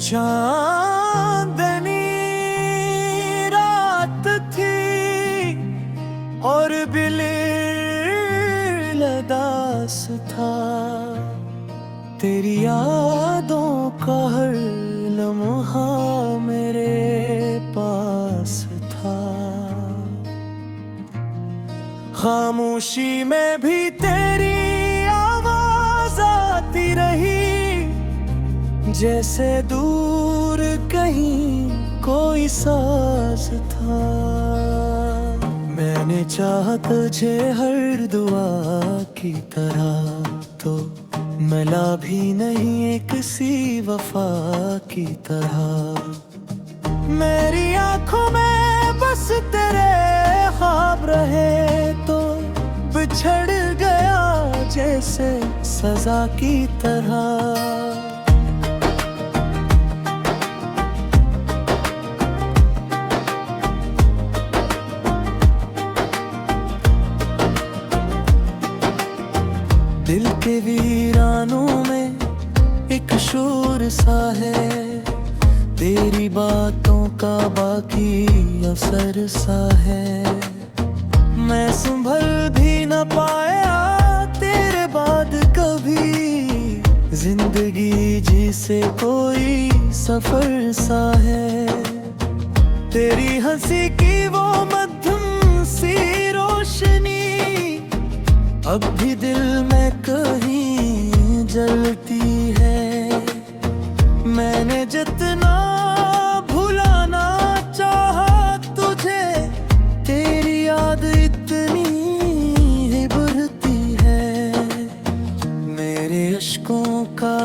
चांदनी रात थी और बिलिल दास था। तेरी यादों का हर लम्हा मेरे पास था। खामोशी में भी तेरी आवाज आती रही, जैसे दूर कहीं कोई साज था। मैंने चाहा तुझे हर दुआ की तरह, तो मिला भी नहीं एक सी वफा की तरह। मेरी आंखों में बस तेरे ख्वाब रहे, तो बिछड़ गया जैसे सजा की तरह। दिल के वीरानों में एक शोर सा है, तेरी बातों का बाकी असर सा है। मैं संभल भी न पाया तेरे बाद कभी, जिंदगी जिसे कोई सफर सा है। तेरी हंसी की वो मध्यम सी रोशनी अब भी दिल में कहीं जलती है। मैंने जितना भुलाना चाहा तुझे, तेरी याद इतनी ही बढ़ती है। मेरे अश्कों का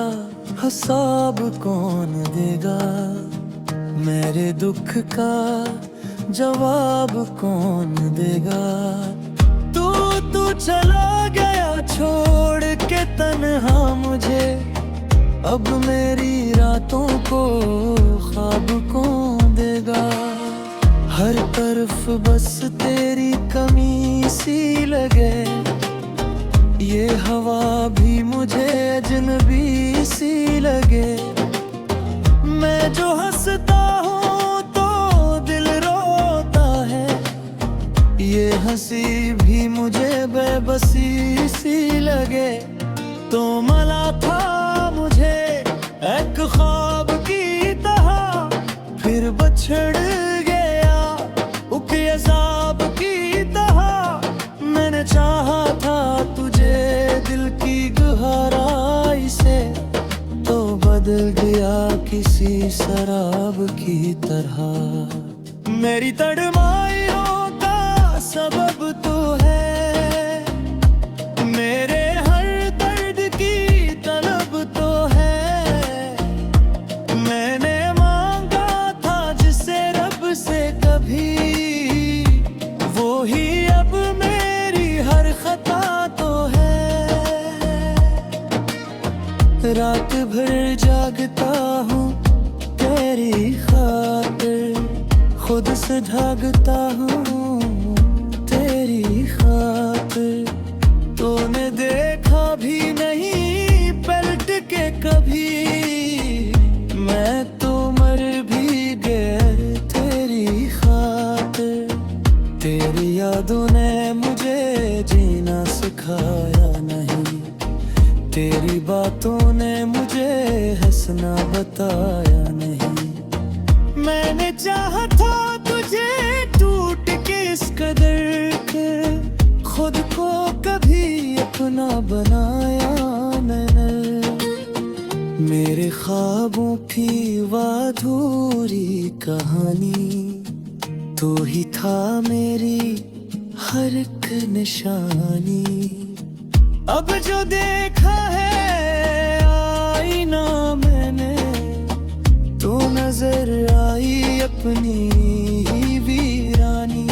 हिसाब कौन देगा, मेरे दुख का जवाब कौन देगा। तू चला गया छोड़ के तन्हा मुझे, अब मेरी रातों को ख्वाब कौन देगा। हर तरफ बस तेरी कमी सी लगे, ये हवा भी मुझे अजनबी सी लगे। मैं जो हंसता हूँ तो दिल रोता है, ये हंसी भी मुझे बेबसी सी लगे। तो मला था मुझे एक ख्वाब की तरह, फिर बछड़ गया उक अज़ाब की तरह। मैंने चाहा था तुझे दिल की गहराई से, तो बदल गया किसी शराब की तरह। मेरी तड़माइयों का सबब तो है, मेरे हर दर्द की तलब तो है। मैंने मांगा था जिसे रब से कभी, वो ही अब मेरी हर खता तो है। रात भर जागता हूँ तेरी खातिर, खुद से भागता हूँ तेरी खातिर। तूने देखा भी नहीं पलट के कभी, मैं तो मर भी गया तेरी खातिर। तेरी यादों ने मुझे जीना सिखाया नहीं, तेरी बातों ने मुझे हंसना बताया नहीं। मैंने चाहा था तुझे टूट के इस कदर के, खुद को कभी अपना बनाया मैंने। मेरे ख्वाबों की वाधूरी कहानी, तू ही था मेरी हर एक निशानी। अब जो देखा है आईना मैंने, तू नजर आई अपनी ही वीरानी।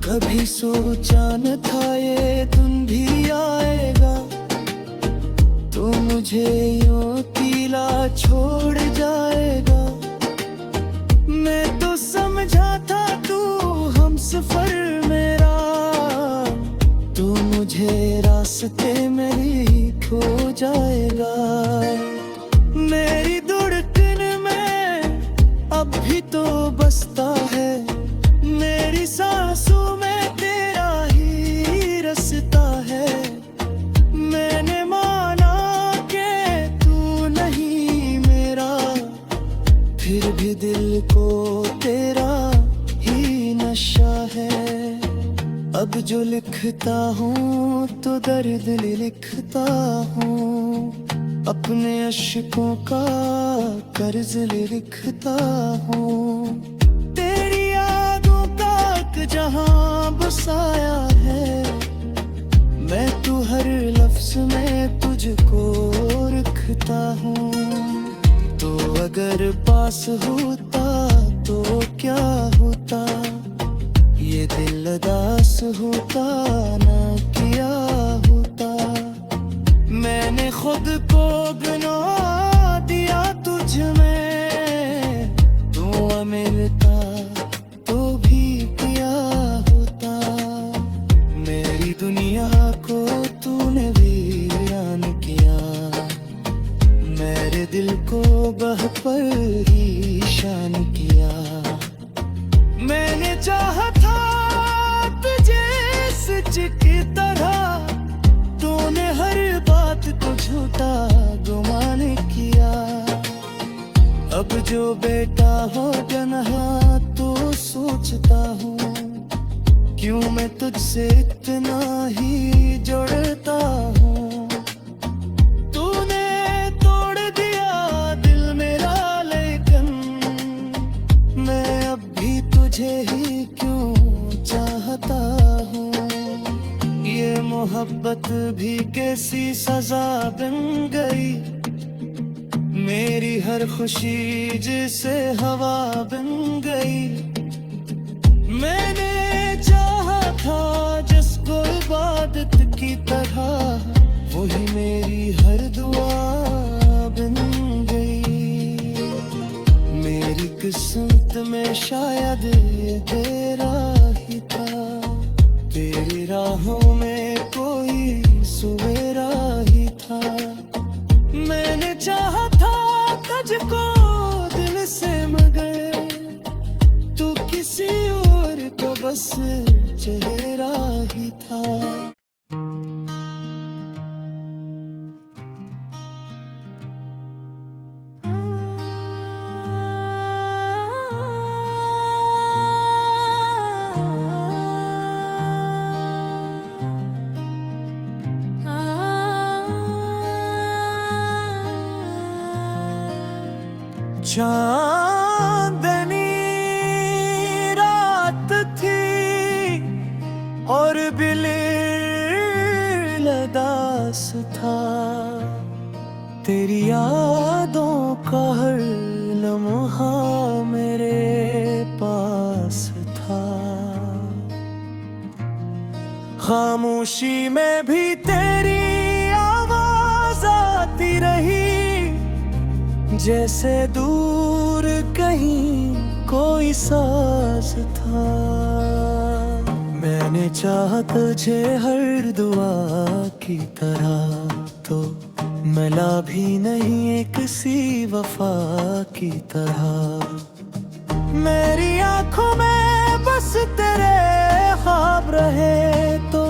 कभी सोचा न था ये दिन भी आएगा, तू मुझे यूं अकेला छोड़ जाएगा। मैं तो समझा था तू हमसफर मेरा, तू मुझे रास्ते में ही खो जाएगा। मेरी धड़कन तो बसता है, मेरी सांसों में तेरा ही रास्ता है। मैंने माना कि तू नहीं मेरा, फिर भी दिल को तेरा ही नशा है। अब जो लिखता हूँ तो दर्द लिखता हूँ, अपने अश्कों का कर्ज लिखता हूँ। तेरी यादों का एक जहां बसाया है, मैं तू हर लफ्ज में तुझको रखता हूँ। तो अगर पास होता तो क्या होता, ये दिल उदास होता ना किया होता। मैंने खुद को गिना दिया तुझ में, तू मिलता तो भी किया होता। मेरी दुनिया को तूने वीरान किया, मेरे दिल को बह पर ही शान किया। मैंने चाहा था तुझे सच की तरह, तूने हर बात को झूठा गुमान किया। अब जो बेटा हो जन्हा तो सोचता हूँ, क्यों मैं तुझसे इतना ही जुड़ता हूँ। तूने तोड़ दिया दिल मेरा, लेकिन मैं अब भी तुझे ही क्यों चाहता हूँ। ये मोहब्बत भी कैसी सजा बन गई, मेरी हर खुशी जैसे हवा बन गई। मैंने चाहा था जिसको इबादत की तरह, वही मेरी हर दुआ बन गई। मेरी किस्मत में शायद ये तेरा ही था, तेरी राहों में कोई सवेरा ही था। मैंने चाहा था तुझको दिल से, मगर तू किसी और को बस चेहरा ही था। चांदनी रात थी और बिलिल दास था, तेरी यादों का हर लम्हा मेरे पास था। खामोशी में भी तेरी आवाज आती रही, जैसे दूर कहीं कोई साज था। मैंने चाहा तुझे हर दुआ की तरह, तो मिला भी नहीं एक सी वफा की तरह। मेरी आंखों में बस तेरे ख्वाब रहे, तो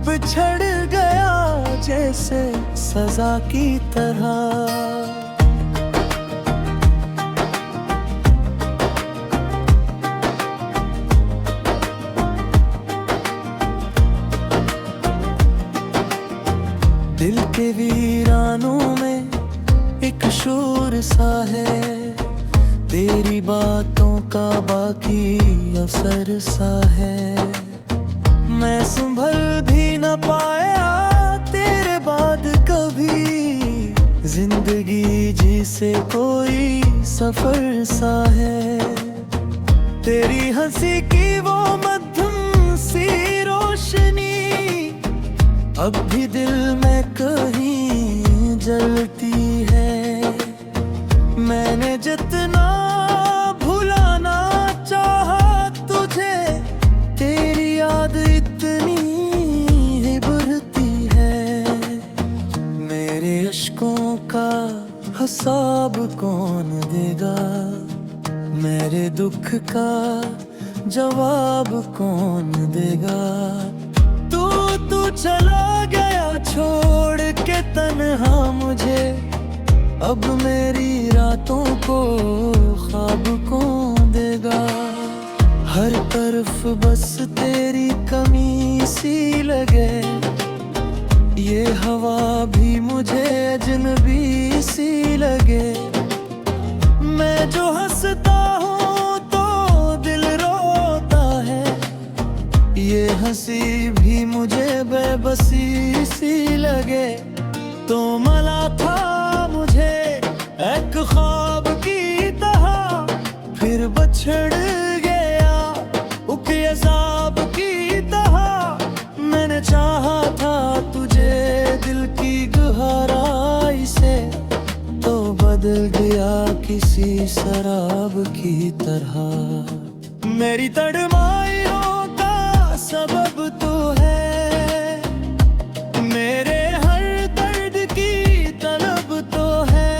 बिछड़ गया जैसे सजा की तरह। दिल के वीरानों में एक शोर सा है, तेरी बातों का बाकी असर सा है। मैं संभल भी न पाया तेरे बाद कभी, जिंदगी जी से कोई सफर सा है। तेरी हंसी की वो मध्यम सी रोशनी अब भी दिल में कहीं जलती है। मैंने जितना भुलाना चाहा तुझे, तेरी याद इतनी ही बढ़ती है। मेरे अश्कों का हिसाब कौन देगा, मेरे दुख का जवाब कौन देगा। तू चला गया छोड़ के तन्हा मुझे, अब मेरी रातों को ख्वाब कौन देगा। हर तरफ बस तेरी कमी सी लगे, ये हवा भी मुझे अजनबी सी लगे। मैं जो हंसता हूँ तो दिल रोता है, ये हंसी भी मुझे बेबसी सी लगे। तो मला था मुझे एक ख्वाब की तरह, फिर बछड़ गया उके अज़ाब की तरह। मैंने चाहा था तुझे दिल की गहराई से, तो बदल गया किसी शराब की तरह। मेरी तड़माइयों का सबब तो है, मेरे हर दर्द की तलब तो है।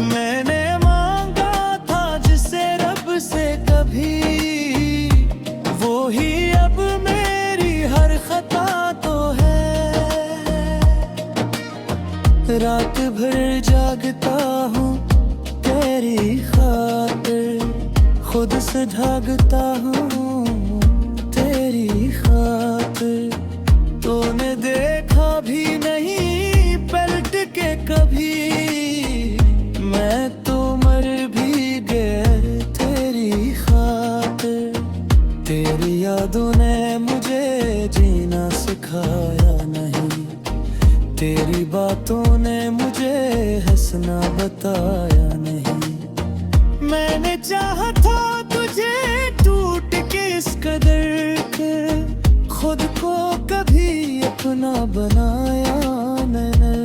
मैंने मांगा था जिसे रब से कभी, वो ही अब मेरी हर खता तो है। रात भर जागता हूँ तेरी खातिर, खुद से भागता हूँ तेरी खातिर। तूने देखा भी नहीं पलट के कभी, मैं तो मर भी गया तेरी खातिर। तेरी यादों ने मुझे जीना सिखाया नहीं, तेरी बातों ने मुझे हंसना बताया नहीं। मैंने चाहा था तुझे टूट के इस कदर के, खुद को कभी अपना बनाया मैंने।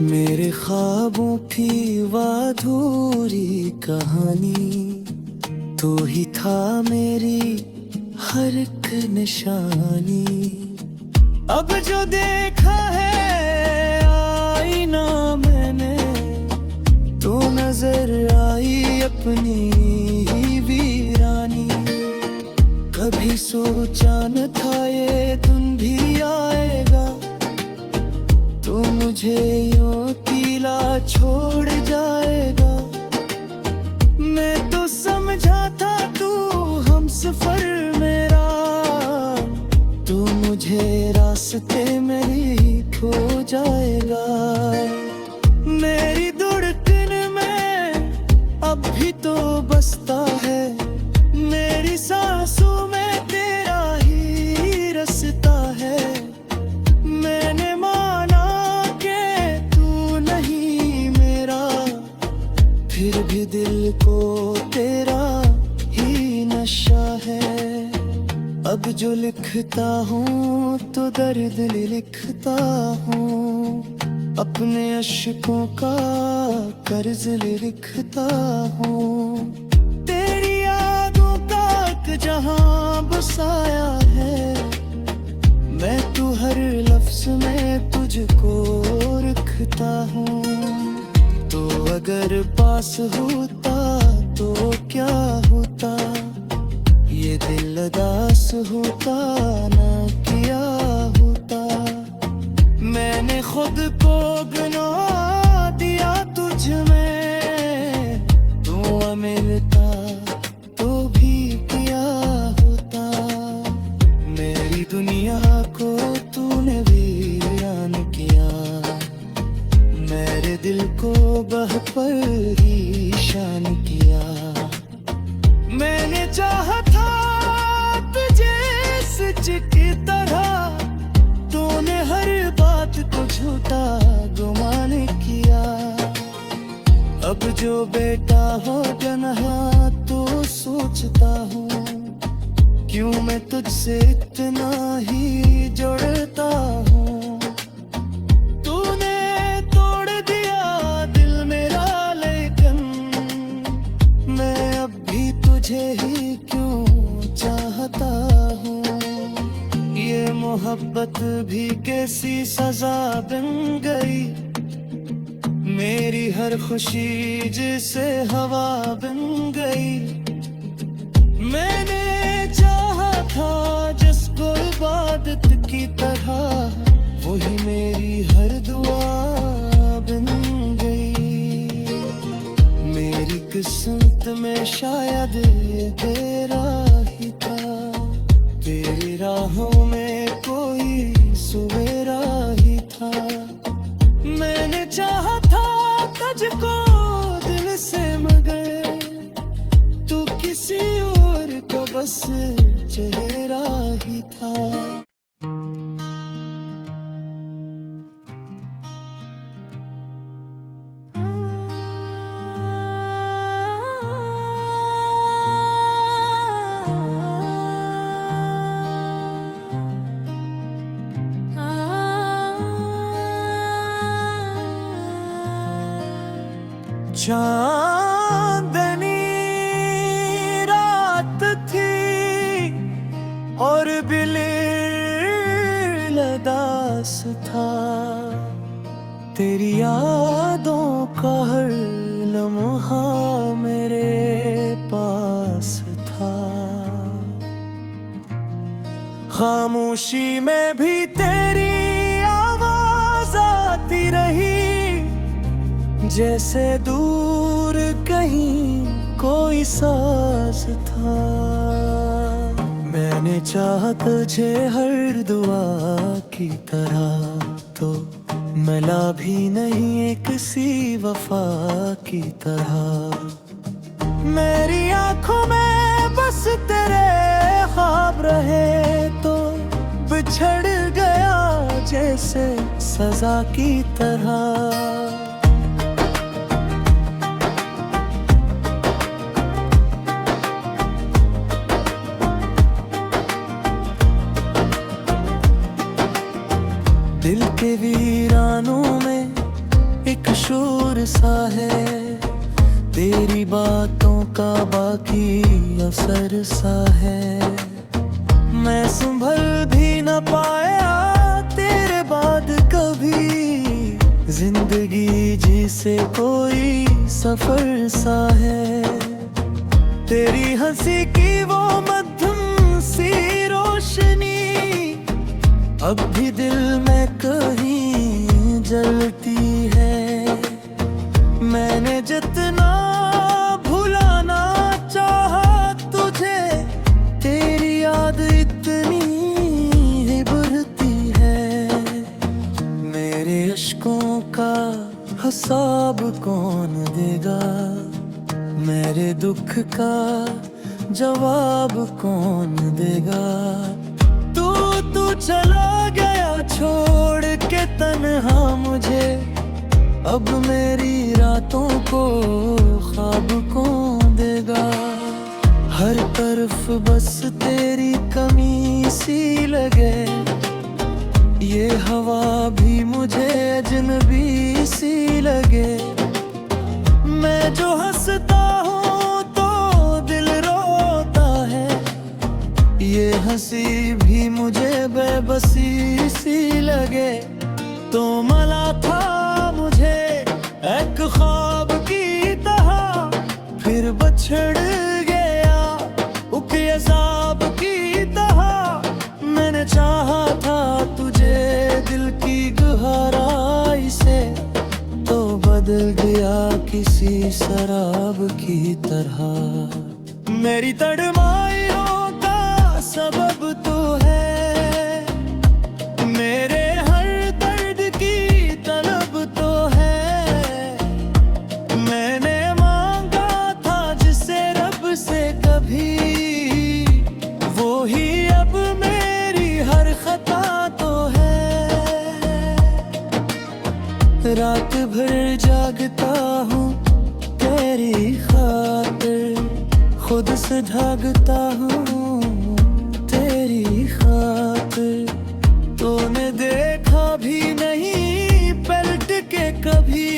मेरे ख्वाबों की अधूरी कहानी, तू ही था मेरी हर एक निशानी। अब जो देखा है आईना मैंने, तू नजर आई अपनी ही वीरानी। कभी सोचा न था ये दिन भी आएगा, तू मुझे यूं अकेला छोड़ जाएगा। मैं तो समझा था तू हमसफर मेरा, तू मुझे रास्ते में ही खो जाएगा। मेरी धड़कन में अब भी तो बसता है, मेरी सांसों में तेरा ही रास्ता है। मैंने माना कि तू नहीं मेरा, फिर भी दिल को तेरा ही नशा है। अब जो लिखता हूँ तो दर्द लिखता हूँ, अपने अश्कों का कर्ज लिखता हूँ। तेरी यादों का एक जहां बसाया है, मैं तू हर लफ्ज में तुझको रखता हूँ। तो अगर पास होता तो क्या होता, ये दिल उदास होता ना किया होता। मैंने खुद को गुनाह दिया तुझ में, तू मिलता तो भी किया होता। मेरी दुनिया को तूने वीरान किया, मेरे दिल को बह पर ही शान किया। मैंने चाहा था तुझे सच की तरह, तूने हर बात को झूठा गुमान किया। अब जो बेटा हो गनहा तो सोचता हूँ, क्यों मैं तुझसे इतना ही जुड़ता हूँ। तूने तोड़ दिया दिल मेरा, लेकिन मैं अब भी तुझे ही क्यों चाहता हूँ। ये मोहब्बत भी कैसी सजा बन गई, मेरी हर खुशी जिसे हवा बन गई। मैंने चाहा था जिसको इबादत की तरह, वही मेरी हर दुआ बन गई। मेरी किस्मत में शायद तेरा ही था, तेरी राहों में कोई सवेरा ही था। मैंने चाहा था तुझको दिल से, मगर तू किसी और का बस चेहरा ही था। चांदनी रात थी और बिलिल दास था, तेरी यादों का हर लम्हा मेरे पास था। खामोशी में भी तेरी आवाज आती रही, जैसे दूर कहीं कोई साज था। मैंने चाहा तुझे हर दुआ की तरह, तो मिला भी नहीं एक सी वफा की तरह। मेरी आंखों में बस तेरे ख्वाब रहे, तो बिछड़ गया जैसे सजा की तरह। दिल के वीरानों में एक शोर सा है, तेरी बातों का बाकी असर सा है। मैं संभल भी न पाया तेरे बाद कभी, जिंदगी जिसे कोई सफर सा है। तेरी हंसी की वो मध्यम सी रोशनी अब भी दिल में कहीं जलती है। मैंने जितना भुलाना चाहा तुझे, तेरी याद इतनी ही बढ़ती है। मेरे अश्कों का हिसाब कौन देगा, मेरे दुख का जवाब कौन देगा। तू चला गया छोड़ के तन्हा मुझे, अब मेरी रातों को ख्वाब कौन देगा। हर तरफ बस तेरी कमी सी लगे, ये हवा भी मुझे अजनबी सी लगे। मैं जो हंसता हूँ तो दिल रोता है, ये हंसी भी मुझे बेबसी सी लगे। तो मला था मुझे एक ख्वाब की तरह, फिर बछड़ गया उक अज़ाब की तरह। मैंने चाहा था तुझे दिल की गहराई से, तो बदल गया किसी शराब की तरह। मेरी तड़माइयों का सबब तो है, मेरे हर दर्द की तलब तो है। मैंने मांगा था जिसे रब से कभी, वो ही अब मेरी हर खता तो है। रात भर जागता हूँ तेरी खातिर, खुद से भागता हूँ तेरी खातिर। तूने देखा भी नहीं पलट के कभी,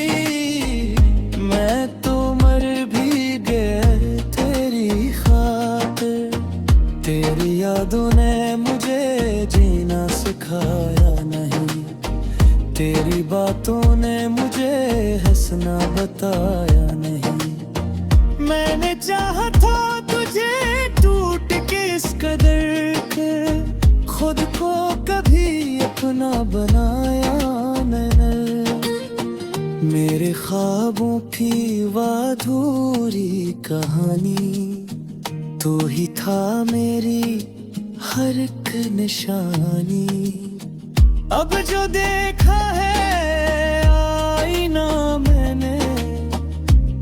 मैं तो मर भी गया तेरी खातिर। तेरी यादों ने मुझे जीना सिखाया नहीं, तेरी बातों ने मुझे हंसना बताया नहीं। मैंने चाहा था तुझे टूट के इस कदर के, खुद को कभी अपना बनाया मैंने। मेरे ख्वाबों की अधूरी कहानी, तू ही था मेरी हर एक निशानी। अब जो देखा है आईना मैंने,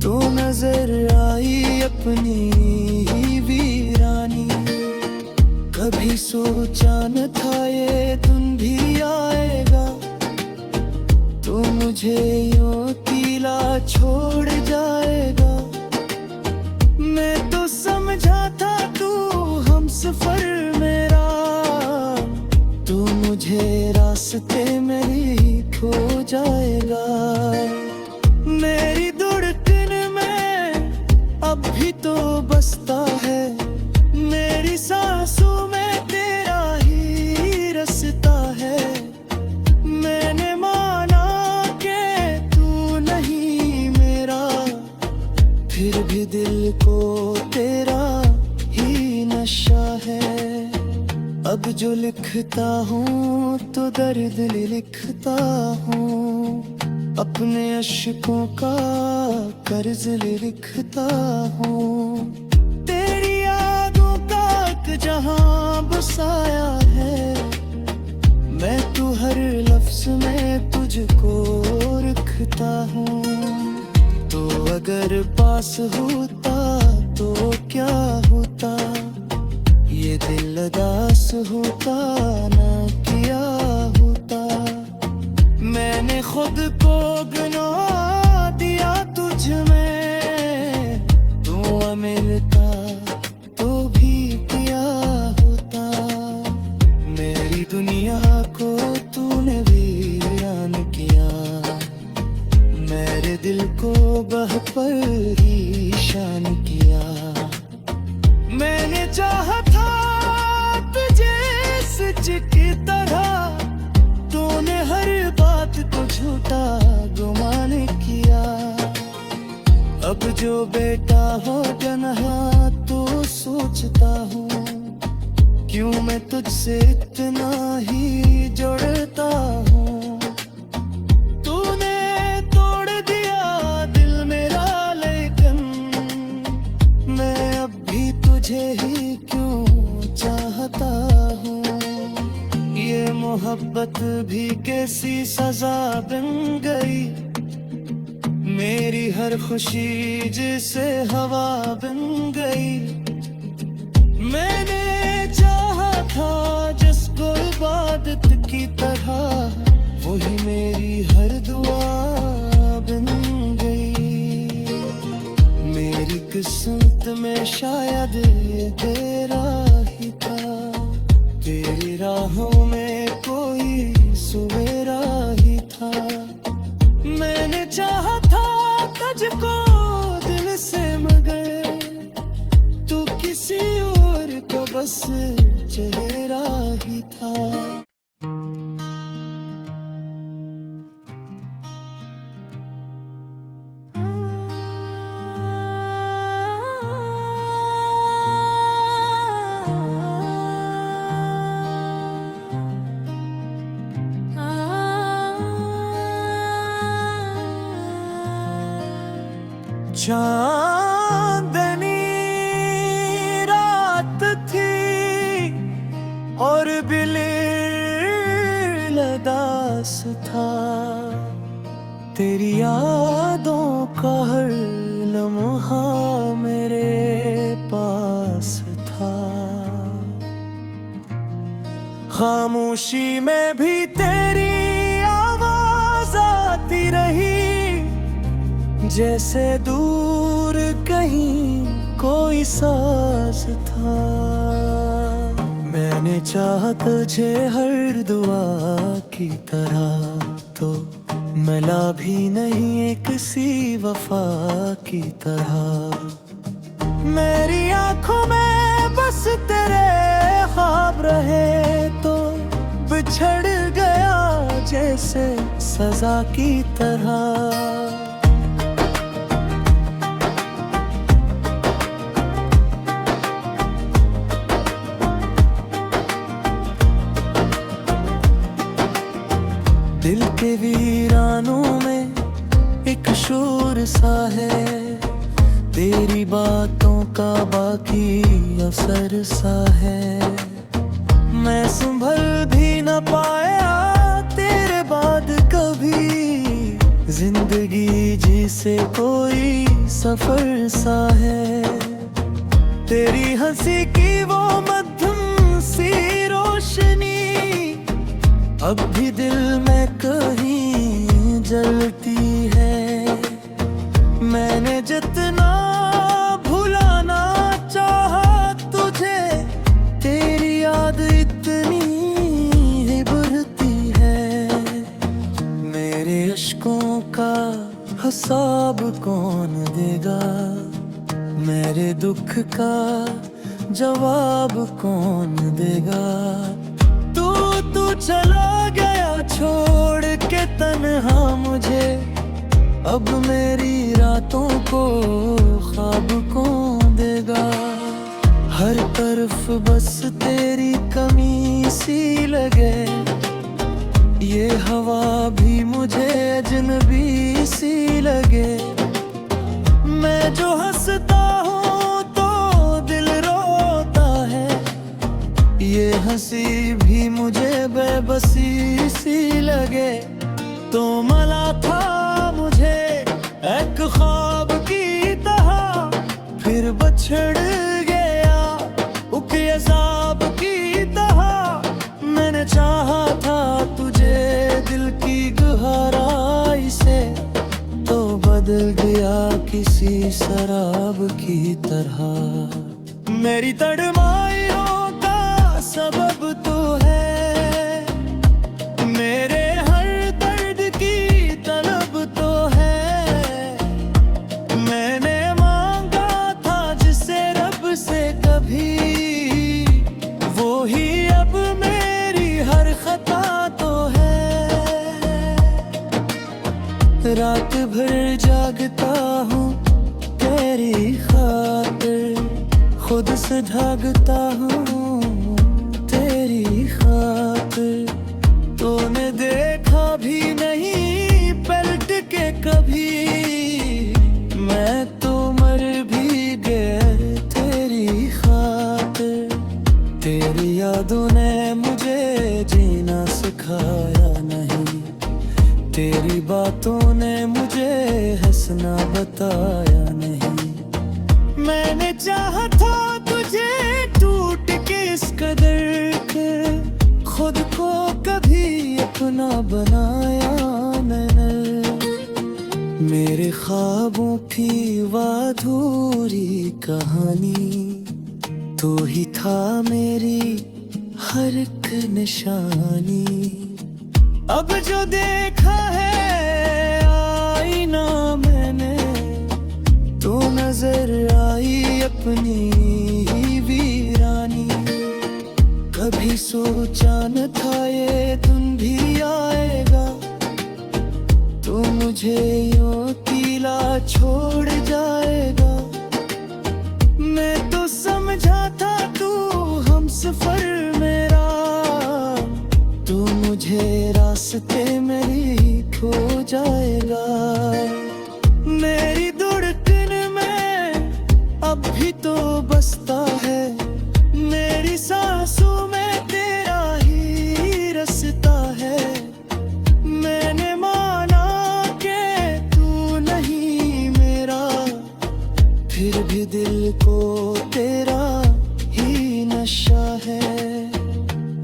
तू नजर आई अपनी ही वीरानी। कभी सोचा न था ये दिन भी आएगा, तू मुझे यूं अकेला छोड़ जाएगा। मैं तो समझा था तू हमसफर मेरा, तू मुझे रास्ते में ही खो जाएगा। मेरी धड़कन में अब भी तो बसता है, मेरी सांसों में तेरा ही रास्ता है। मैंने माना कि तू नहीं मेरा, फिर भी दिल को तेरा ही नशा है। अब जो लिखता हूँ तो दर्द लिखता हूँ, अपने अश्कों का कर्ज लिखता हूँ। तेरी यादों का एक जहां बसाया है, मैं तू हर लफ्ज में तुझको रखता हूँ। तो अगर पास होता तो क्या होता, ये दिल उदास होता ना किया होता। मैंने खुद को गुना दिया तुझ में, तू मिलता तो भी किया होता। मेरी दुनिया को तूने वीरान किया, मेरे दिल को बह पर ही शान किया। मैंने चाहा था तुझे सच की तरह, तूने हर बात को झूठा गुमान किया। अब जो बेटा हो जन्हा तो सोचता हूँ, क्यों मैं तुझसे इतना ही जुड़ता हूँ। तूने तोड़ दिया दिल मेरा, लेकिन मैं अब भी तुझे ही क्यों चाहता हूँ। ये मोहब्बत भी कैसी सजा बन गई, मेरी हर खुशी जैसे हवा बन गई। मैंने चाहा था जिसको इबादत की तरह, वही मेरी हर दुआ बन गई। मेरी किस्मत में शायद ये तेरा ही था, तेरी राहों में कोई सवेरा ही था। मैंने चाहा था तुझको दिल से, मगर तू किसी और को बस चेहरा ही था। चांदनी रात थी और बिलिल दास था, तेरी यादों का हर लम्हा मेरे पास था। खामोशी में भी तेरी आवाज आती रही, जैसे दूर कहीं कोई साज था। मैंने चाहा तुझे हर दुआ की तरह, तो मिला भी नहीं एक सी वफा की तरह। मेरी आंखों में बस तेरे ख्वाब रहे, तो बिछड़ गया जैसे सजा की तरह। दिल के वीरानों में एक शोर सा है, तेरी बातों का बाकी असर सा है। मैं संभल भी न पाया तेरे बाद कभी, जिंदगी जिसे कोई सफर सा है। तेरी हंसी की वो मध्यम सी रोशनी अब भी दिल में कहीं जलती है। मैंने जितना भुलाना चाहा तुझे, तेरी याद इतनी ही बढ़ती है। मेरे अश्कों का हिसाब कौन देगा, मेरे दुख का जवाब कौन देगा। तू चला गया छोड़ के तन्हा मुझे, अब मेरी रातों को ख्वाब कौन देगा। हर तरफ बस तेरी कमी सी लगे, ये हवा भी मुझे अजनबी सी लगे। मैं जो हंसता हूँ तो दिल रोता है, ये हंसी भी मुझे बेबसी सी लगे। तो मला था मुझे एक ख्वाब की तरह, फिर बछड़ गया उक अज़ाब की तरह। मैंने चाहा था तुझे दिल की गहराई से, तो बदल गया किसी शराब की तरह। मेरी तड़माइयों का सबब तो है, मेरे हर दर्द की तलब तो है। मैंने मांगा था जिसे रब से कभी, वो ही अब मेरी हर खता तो है। रात भर जागता हूँ तेरी खातिर, खुद से भागता हूँ तेरी खातिर। तूने देखा भी नहीं पलट के कभी, मैं तो मर भी गया तेरी खातिर। तेरी यादों ने मुझे जीना सिखाया नहीं, तेरी बातों ने मुझे हंसना बताया नहीं। मैंने चाहा था तुझे टूट के इस कदर के, खुद को कभी अपना बनाया मैंने। मेरे ख्वाबों की वाधूरी कहानी, तू ही था मेरी हर एक निशानी। अब जो देखा है आईना मैंने, तू नजर आई अपनी ही वीरानी। कभी सोचा न था ये दिन भी आएगा, तू मुझे यूं अकेला छोड़ जाएगा। मैं तो समझा था तू हमसफर मेरा, तू मुझे रास्ते में ही खो जाएगा। मेरी धड़कन में अब भी तो बसता है, मेरी सांसों में तेरा ही रास्ता है। मैंने माना कि तू नहीं मेरा, फिर भी दिल को तेरा ही नशा है।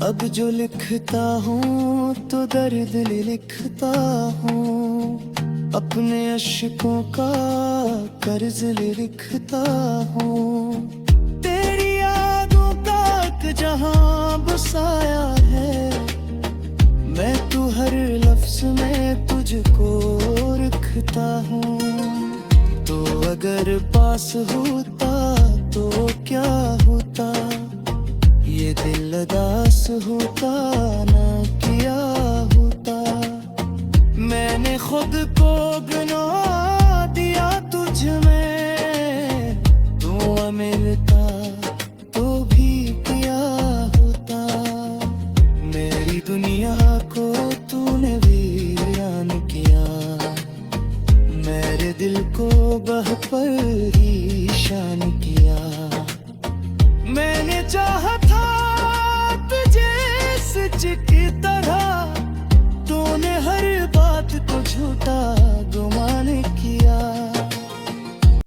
अब जो लिखता हूँ तो दर्द लिखता हूँ, अपने अश्कों का कर्ज लिखता हूँ। तेरी यादों का एक जहां बसाया है, मैं तू हर लफ्ज में तुझको रखता हूँ। तो अगर पास होता तो क्या होता, ये दिल उदास होता ना किया होता। मैंने खुद को गुनाह